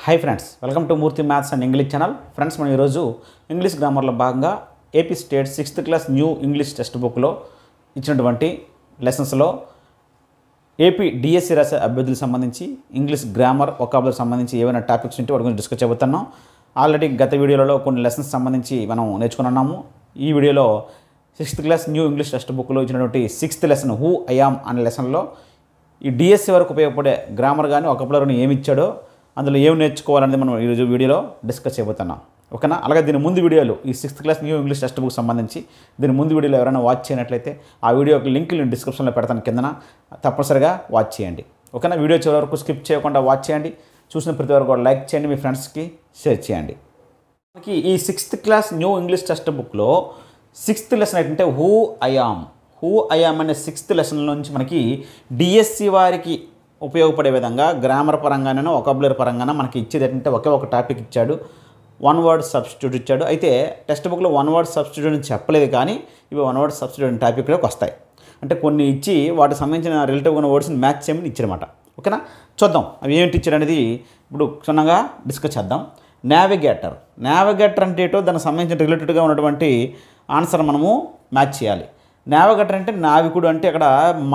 Hi friends, welcome to Murthy maths and English channel. Friends, మనం ఈరోజు English గ్రామర్లో భాగంగా AP state 6th class new English text బుక్లో ఇచ్చినటువంటి లెసన్స్లో AP DSC రాసే అభ్యర్థులకు సంబంధించి ఇంగ్లీష్ గ్రామర్ వొకాబులరీకి సంబంధించి ఏవైనా టాపిక్స్ ఉంటే వాటి గురించి డిస్కస్ చెబుతున్నాం. ఆల్రెడీ గత వీడియోలలో కొన్ని లెసన్స్ సంబంధించి మనం నేర్చుకున్నాము. ఈ వీడియోలో 6th class new English text బుక్లో ఇచ్చినటువంటి 6th lesson who I am అనే లెసన్లో ఈ డిఎస్సి వరకు ఉపయోగపడే గ్రామర్ కానీ వొకాబులరీని ఏమి ఇచ్చాడో, అందులో ఏమి నేర్చుకోవాలనేది మనం ఈరోజు వీడియోలో డిస్కస్ చేయబోతున్నాం. ఓకేనా? అలాగే దీని ముందు వీడియోలు ఈ 6th class new English text book సంబంధించి దీని ముందు వీడియోలో ఎవరైనా వాచ్ చేయనట్లయితే ఆ వీడియో లింక్ నేను డిస్క్రిప్షన్లో పెడతాను, కిందన తప్పనిసరిగా వాచ్ చేయండి. ఓకేనా? వీడియో చివరి వరకు స్కిప్ చేయకుండా వాచ్ చేయండి. చూసిన ప్రతి వరకు కూడా లైక్ చేయండి, మీ ఫ్రెండ్స్కి షేర్ చేయండి. మనకి ఈ 6th class new English text బుక్లో 6th లెసన్ ఏంటంటే హూ ఐ యామ్ అనే 6th లెసన్ నుంచి మనకి డిఎస్సి వారికి ఉపయోగపడే విధంగా గ్రామర్ పరంగానో వొకాబులరీ పరంగానో మనకి ఇచ్చేది ఏంటంటే ఒకే ఒక టాపిక్ ఇచ్చాడు, వన్ వర్డ్ సబ్స్టిట్యూట్ ఇచ్చాడు. అయితే టెక్స్ట్ బుక్లో వన్ వర్డ్ సబ్స్టిట్యూట్ అని చెప్పలేదు, కానీ ఇవి వన్ వర్డ్ సబ్స్టిట్యూట్ టాపిక్లోకి వస్తాయి. అంటే కొన్ని ఇచ్చి వాటికి సంబంధించిన రిలేటివ్ ఉన్న వర్డ్స్ని మ్యాచ్ చేయమని ఇచ్చారన్నమాట. ఓకేనా? చూద్దాం అవి ఏంటి ఇచ్చాడు అనేది ఇప్పుడు క్షుణ్ణంగా డిస్కస్ చేద్దాం. నావిగేటర్ అంటే ఏంటో దానికి సంబంధించిన రిలేటెడ్గా ఉన్నటువంటి ఆన్సర్ మనము మ్యాచ్ చేయాలి. నావిగేటర్ అంటే నావికుడు, అంటే అక్కడ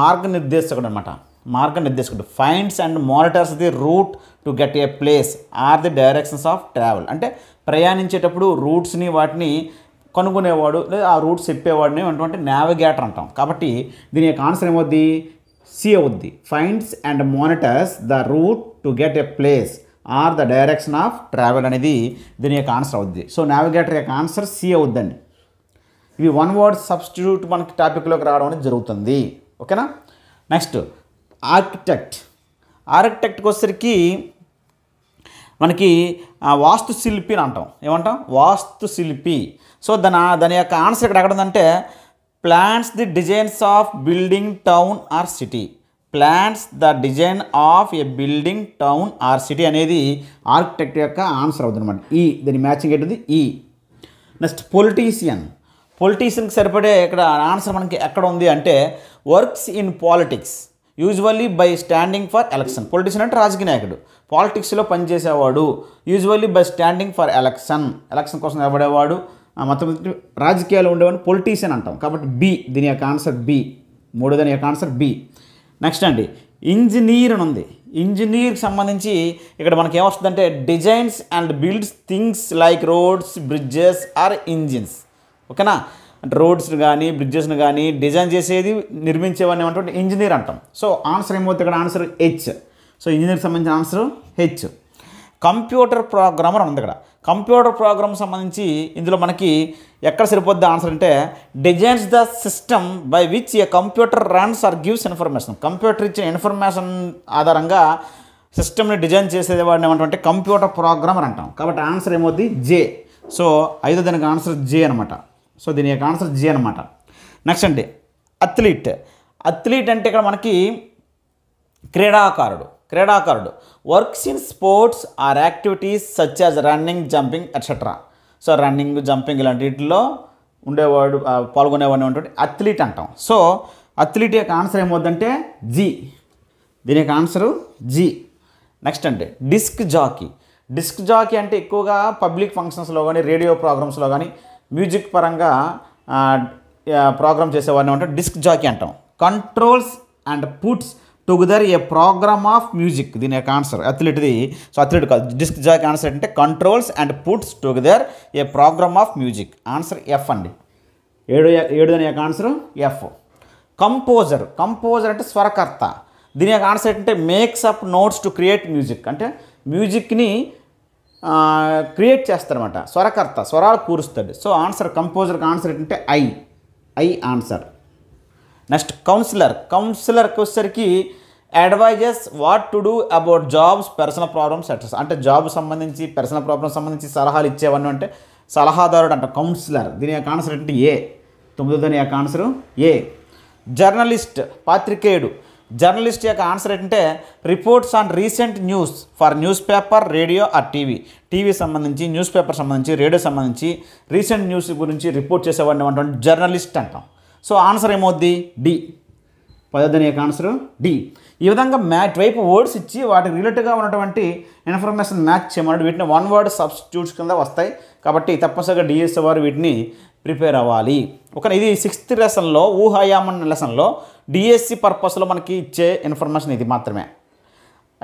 మార్గనిర్దేశకుడు అనమాట. మార్గనిర్దేశకుడు finds and monitors the route to get a place or the directions of travel. అంటే ప్రయాణించేటప్పుడు రూట్స్ని వాటిని కనుగొనేవాడు లేదా ఆ రూట్స్ చెప్పేవాడిని అటువంటి నావిగేటర్ అంటాం. కాబట్టి దీని యొక్క ఆన్సర్ ఏమవుద్ది? సి అవుద్ది. Finds and monitors the route to get a place or the direction of travel అనేది దీని యొక్క ఆన్సర్ అవుద్ది. సో నావిగేటర్ యొక్క ఆన్సర్ సి అవుద్దండి. ఇవి వన్ వర్డ్ సబ్స్టిట్యూట్ మనకి టాపిక్లోకి రావడం అనేది జరుగుతుంది. ఓకేనా? నెక్స్ట్ ఆర్కిటెక్ట్కి వచ్చేసరికి మనకి వాస్తుశిల్పి అని అంటాం. ఏమంటాం? వాస్తుశిల్పి. సో దాని యొక్క ఆన్సర్ ఇక్కడ ఎక్కడ ఉందంటే plans the designs of building, town or city. Plans the design of A building, town or city అనేది ఆర్కిటెక్ట్ యొక్క ఆన్సర్ అవుతుంది అనమాట. దీని మ్యాచింగ్ ఏంటిది? నెక్స్ట్ పొలిటీషియన్కి సరిపడే ఇక్కడ ఆన్సర్ మనకి ఎక్కడ ఉంది అంటే works in politics usually by standing for election. Politician అంటే రాజకీయ నాయకుడు, పాలిటిక్స్లో పనిచేసేవాడు. Usually by standing for election కోసం నిలబడేవాడు, మొత్తం రాజకీయాలు ఉండేవాడిని పొలిటీషియన్ అంటాం. కాబట్టి బి దీని యొక్క ఆన్సర్ బి. దాని యొక్క ఆన్సర్ బి. నెక్స్ట్ అండి ఇంజనీర్ అని ఉంది. ఇంజనీర్కి సంబంధించి ఇక్కడ మనకి ఏమొస్తుందంటే designs and builds things like roads, bridges or engines. ఓకేనా? అంటే రోడ్స్ని కానీ బ్రిడ్జెస్ని కానీ డిజైన్ చేసేది, నిర్మించేవాడిని ఏమంటే ఇంజనీర్ అంటాం. సో ఆన్సర్ ఏమవుతుంది ఇక్కడ? Answer H. సో ఇంజనీర్కి సంబంధించిన ఆన్సర్ హెచ్. కంప్యూటర్ ప్రోగ్రామర్ ఉంది ఇక్కడ. కంప్యూటర్ ప్రోగ్రామ్ సంబంధించి ఇందులో మనకి ఎక్కడ సరిపోద్ది ఆన్సర్ అంటే designs the system by which a computer runs or gives information. Computer ఇచ్చిన ఇన్ఫర్మేషన్ ఆధారంగా సిస్టమ్ని డిజైన్ చేసేవాడిని ఏమంటే కంప్యూటర్ ప్రోగ్రామర్ అంటాం. కాబట్టి ఆన్సర్ ఏమవుద్ది? జే. సో దానికి ఆన్సర్ జే అనమాట. సో దీని యొక్క ఆన్సర్ జే అనమాట. నెక్స్ట్ అండి అథ్లీట్ అంటే ఇక్కడ మనకి క్రీడాకారుడు works in sports or activities such as running, jumping etcetera. So running, jumping ఇలాంటి వీటిలో ఉండేవాడు, పాల్గొనేవాడిని ఉన్నటువంటి అథ్లీట్ అంటాం. సో అథ్లీట్ యొక్క ఆన్సర్ ఏమవుద్దంటే జీ. దీని యొక్క ఆన్సరు జీ. నెక్స్ట్ అంటే డిస్క్ జాకీ అంటే ఎక్కువగా పబ్లిక్ ఫంక్షన్స్లో కానీ రేడియో ప్రోగ్రామ్స్లో కానీ మ్యూజిక్ పరంగా ప్రోగ్రామ్ చేసేవాడిని అంటే డిస్క్ జాకీ అంటాం. Controls and puts together a programme of music. దీని యొక్క ఆన్సర్ అథ్లీట్ది. సో అథ్లీట్ కాదు, డిస్క్ జాకీ ఆన్సర్ అంటే controls and puts together a programme of music. Answer F అండి. 7 దాని యొక్క ఆన్సర్ ఎఫ్. కంపోజర్ అంటే స్వరకర్త. దీని యొక్క ఆన్సర్ ఏంటంటే makes up notes to create music. అంటే మ్యూజిక్ని క్రియేట్ చేస్తారన్నమాట. స్వరకర్త స్వరాలు కూరుస్తాడు. సో కంపోజర్కి ఆన్సర్ ఏంటంటే ఐ ఆన్సర్. నెక్స్ట్ కౌన్సిలర్కి వచ్చేసరికి advises what to do about jobs, personal problems etcetera. అంటే జాబ్ సంబంధించి, పర్సనల్ ప్రాబ్లమ్స్ సంబంధించి సలహాలు ఇచ్చేవన్నీ అంటే సలహాదారుడు అంట కౌన్సిలర్. దీని యొక్క ఆన్సర్ ఏంటంటే ఏ. 9 దాని యొక్క ఆన్సరు ఏ. జర్నలిస్ట్ పాత్రికేయుడు. జర్నలిస్ట్ యొక్క ఆన్సర్ ఏంటంటే reports on recent news for newspaper, radio or TV సంబంధించి, న్యూస్ పేపర్ సంబంధించి, రేడియో సంబంధించి రీసెంట్ న్యూస్ గురించి రిపోర్ట్ చేసేవాడిని అంటే జర్నలిస్ట్ అంటాం. సో ఆన్సర్ ఏమవుద్ది? డి. 10వ యొక్క ఆన్సర్ డి. ఈ విధంగా ఇటువైపు వర్డ్స్ ఇచ్చి వాటికి రిలేటెడ్గా ఉన్నటువంటి ఇన్ఫర్మేషన్ మ్యాచ్ చేయమన్నాడు. వీటిని వన్ వర్డ్ సబ్స్టిట్యూట్స్ కింద వస్తాయి కాబట్టి తప్పనిసరిగా డిఎస్సి వారు వీటిని ప్రిపేర్ అవ్వాలి. ఓకే, ఇది 6th లెసన్లో ఊహాయామన్ లెసన్లో డిఎస్సి పర్పస్లో మనకి ఇచ్చే ఇన్ఫర్మేషన్ ఇది మాత్రమే.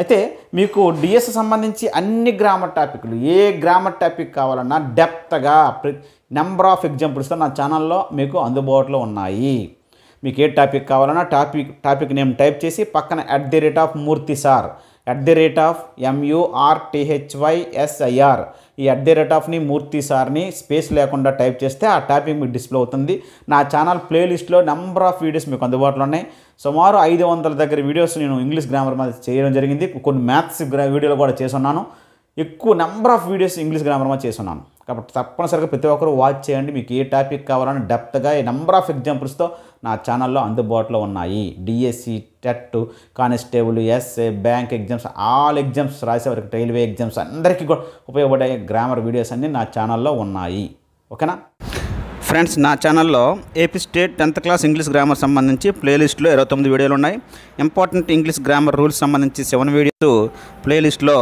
అయితే మీకు డిఎస్సి సంబంధించి అన్ని గ్రామర్ టాపిక్లు ఏ గ్రామర్ టాపిక్ కావాలన్నా డెప్త్గా నెంబర్ ఆఫ్ ఎగ్జాంపుల్స్తో నా ఛానల్లో మీకు అందుబాటులో ఉన్నాయి. మీకు ఏ టాపిక్ కావాలన్నా టాపిక్ నేమ్ టైప్ చేసి పక్కన @మూర్తి సార్ @MURTHYSIR ఈ @ని మూర్తి సార్ని స్పేస్ లేకుండా టైప్ చేస్తే ఆ టాపిక్ మీకు డిస్ప్లే అవుతుంది. నా ఛానల్ ప్లేలిస్ట్లో నెంబర్ ఆఫ్ వీడియోస్ మీకు అందుబాటులో ఉన్నాయి. సుమారు 500 దగ్గర వీడియోస్ నేను ఇంగ్లీష్ గ్రామర్ మీద చేయడం జరిగింది. కొన్ని మ్యాథ్స్ వీడియోలు కూడా చేస్తున్నాను. ఎక్కువ number of videos English grammar మీద చేస్తున్నాను. కాబట్టి తప్పనిసరిగా ప్రతి ఒక్కరు వాచ్ చేయండి. మీకు ఏ టాపిక్ కావాలని డెప్త్గా ఈ నెంబర్ ఆఫ్ ఎగ్జాంపుల్స్తో నా ఛానల్లో అందుబాటులో ఉన్నాయి. DSC, TET, constable, SA, bank exams, all exams రాసేవారికి, రైల్వే ఎగ్జామ్స్ అందరికీ కూడా ఉపయోగపడే గ్రామర్ వీడియోస్ అన్నీ నా ఛానల్లో ఉన్నాయి. ఓకేనా ఫ్రెండ్స్, నా ఛానల్లో AP state 10th class English grammar సంబంధించి ప్లేలిస్ట్లో 29 వీడియోలు ఉన్నాయి. ఇంపార్టెంట్ ఇంగ్లీష్ గ్రామర్ రూల్స్ సంబంధించి 7 వీడియోస్ ప్లేలిస్ట్లో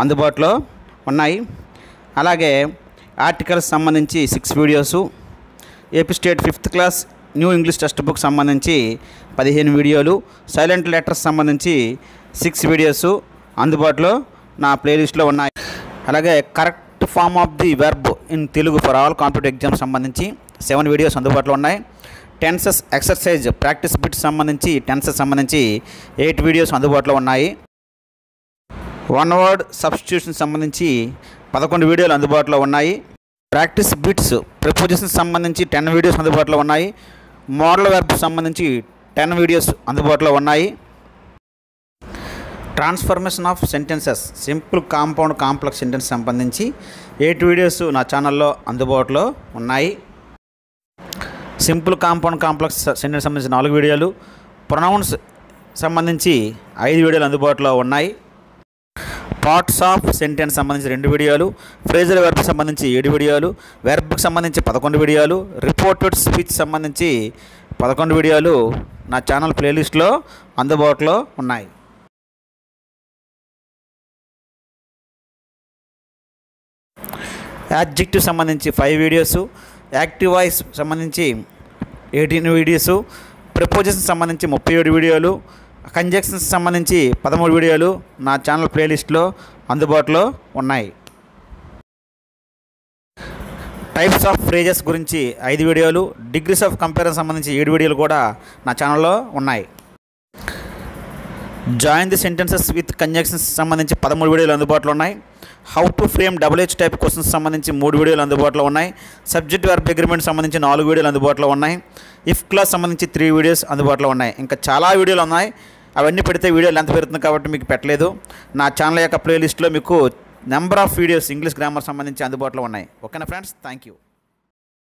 అందుబాటులో ఉన్నాయి. అలాగే ఆర్టికల్స్ సంబంధించి 6 videos, AP state 5th class new English text book సంబంధించి 15 వీడియోలు, సైలెంట్ లెటర్స్ సంబంధించి 6 వీడియోసు అందుబాటులో నా ప్లేలిస్ట్లో ఉన్నాయి. అలాగే correct form of the verb in Telugu for all competitive exams సంబంధించి 7 వీడియోస్ అందుబాటులో ఉన్నాయి. టెన్సెస్ ఎక్సర్సైజ్ ప్రాక్టీస్ బిట్స్ సంబంధించి 8 వీడియోస్ అందుబాటులో ఉన్నాయి. వన్ వర్డ్ సబ్స్టిట్యూషన్ సంబంధించి 11 వీడియోలు అందుబాటులో ఉన్నాయి. ప్రాక్టీస్ బిట్స్ ప్రిపోజిషన్స్ సంబంధించి 10 వీడియోస్ అందుబాటులో ఉన్నాయి. మోడల్ వెర్బ్ సంబంధించి 10 వీడియోస్ అందుబాటులో ఉన్నాయి. Transformation of sentences simple, compound, complex sentence సంబంధించి 8 వీడియోస్ నా ఛానల్లో అందుబాటులో ఉన్నాయి. సింపుల్, కాంపౌండ్, కాంప్లెక్స్ సెంటెన్స్ సంబంధించి 4 వీడియోలు, ప్రొనౌన్స్ సంబంధించి 5 వీడియోలు అందుబాటులో ఉన్నాయి. పార్ట్స్ ఆఫ్ సెంటెన్స్ సంబంధించి 2 వీడియోలు, ఫ్రేజల్ వెర్బ్ సంబంధించి 7 వీడియోలు, వెర్బ్కి సంబంధించి 11 వీడియోలు, రిపోర్టెడ్ స్పీచ్ సంబంధించి 11 వీడియోలు నా ఛానల్ ప్లేలిస్ట్లో అందుబాటులో ఉన్నాయి. యాడ్జెక్టివ్ సంబంధించి 5 వీడియోసు, యాక్టివ్ వాయిస్ సంబంధించి 18 వీడియోసు, ప్రిపోజిషన్ సంబంధించి 37 వీడియోలు, కంజంక్షన్స్ సంబంధించి 13 వీడియోలు నా ఛానల్ ప్లేలిస్ట్లో అందుబాటులో ఉన్నాయి. టైప్స్ ఆఫ్ ఫ్రేజెస్ గురించి 5 వీడియోలు, డిగ్రీస్ ఆఫ్ కంపారిజన్ సంబంధించి 7 వీడియోలు కూడా నా ఛానల్లో ఉన్నాయి. Join the sentences with conjunctions సంబంధించి 13 వీడియోలు అందుబాటులో ఉన్నాయి. How to frame HH type questions సంబంధించి 3 వీడియోలు అందుబాటులో ఉన్నాయి. సబ్జెక్ట్ వర్బ్ అగ్రిమెంట్ సంబంధించి 4 వీడియోలు అందుబాటులో ఉన్నాయి. ఇఫ్ క్లాస్ సంబంధించి 3 వీడియోస్ అందుబాటులో ఉన్నాయి. ఇంకా చాలా వీడియోలు ఉన్నాయి. అవన్నీ పెడితే వీడియో లెంత్ పెడుతుంది కాబట్టి మీకు పెట్టలేదు. నా ఛానల్ యొక్క ప్లేలిస్ట్లో మీకు number of videos English grammar సంబంధించి అందుబాటులో ఉన్నాయి. ఓకేనా ఫ్రెండ్స్, థ్యాంక్ యూ.